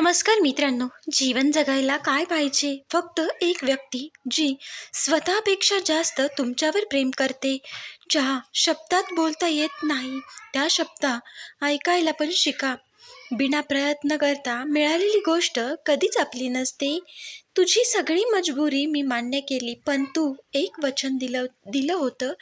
नमस्कार मित्रांनो, जीवन जगायला काय पाहिजे? फक्त एक व्यक्ती जी स्वतःपेक्षा जास्त तुमच्यावर प्रेम करते, ज्या शब्दात बोलता येत नाही त्या शब्दा ऐकायला पण शिका. बिना प्रयत्न करता मिळालेली गोष्ट कधीच आपली नसते. तुझी सगळी मजबुरी मी मान्य केली, पण तू एक वचन दिलं दिलं होतं,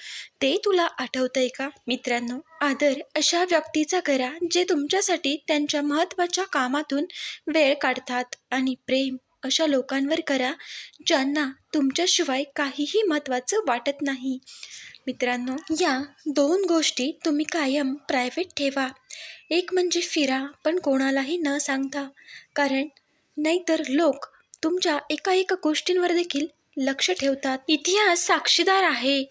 ते तुला आठवतंय का? मित्रांनो, आदर अशा व्यक्तीचा करा जे तुमच्यासाठी त्यांच्या महत्त्वाच्या कामातून वेळ काढतात, आणि प्रेम अशा लोकांवर करा ज्यांना तुमच्याशिवाय काहीही महत्त्वाचं वाटत नाही. मित्रांनो, या दोन गोष्टी तुम्ही कायम प्रायव्हेट ठेवा. एक म्हणजे फिरा, पण कोणालाही न सांगता, कारण नाहीतर लोक तुमच्या एका गोष्टींवर देखील लक्ष ठेवतात. इतिहास साक्षीदार आहे.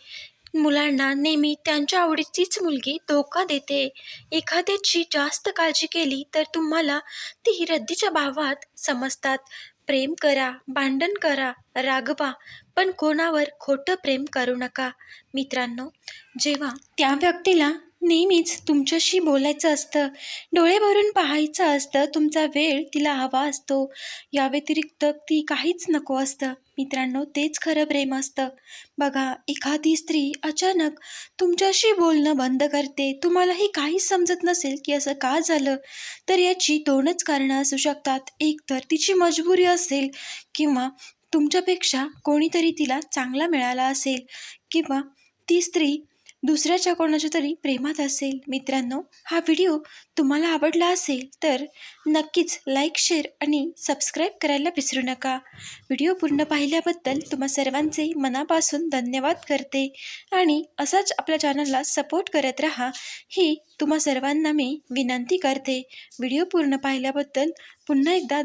मुलांना नेहमी त्यांच्या आवडीचीच मुलगी धोका देते. एखाद्याची जास्त काळजी केली तर तुम्हाला ती रद्दीच्या भावात समजतात. प्रेम करा, भांडण करा, रागवा, पण कोणावर खोटं प्रेम करू नका. मित्रांनो, जेव्हा त्या व्यक्तीला नेहमीच तुमच्याशी बोलायचं असतं, डोळे भरून पाहायचं असतं, तुमचा वेळ तिला हवा असतो, या व्यतिरिक्त ती काहीच नको असतं. मित्रांनो, तेच खरं प्रेम असतं. बघा, एखादी स्त्री अचानक तुमच्याशी बोलणं बंद करते, तुम्हालाही काहीच समजत नसेल की असं का झालं, तर याची दोनच कारणं असू शकतात. एक तर तिची मजबुरी असेल, किंवा तुमच्यापेक्षा कोणीतरी तिला चांगला मिळाला असेल, किंवा ती स्त्री दुसऱ्याच्या कोणाच्या तरी प्रेमात असेल. मित्रांनो, हा व्हिडिओ तुम्हाला आवडला असेल तर नक्कीच लाईक, शेअर आणि सबस्क्राईब करायला विसरू नका. व्हिडिओ पूर्ण पाहिल्याबद्दल तुम्हा सर्वांचे मनापासून धन्यवाद करते, आणि असाच आपल्या चॅनलला सपोर्ट करत राहा ही तुम्हा सर्वांना मी विनंती करते. व्हिडिओ पूर्ण पाहिल्याबद्दल पुन्हा एकदा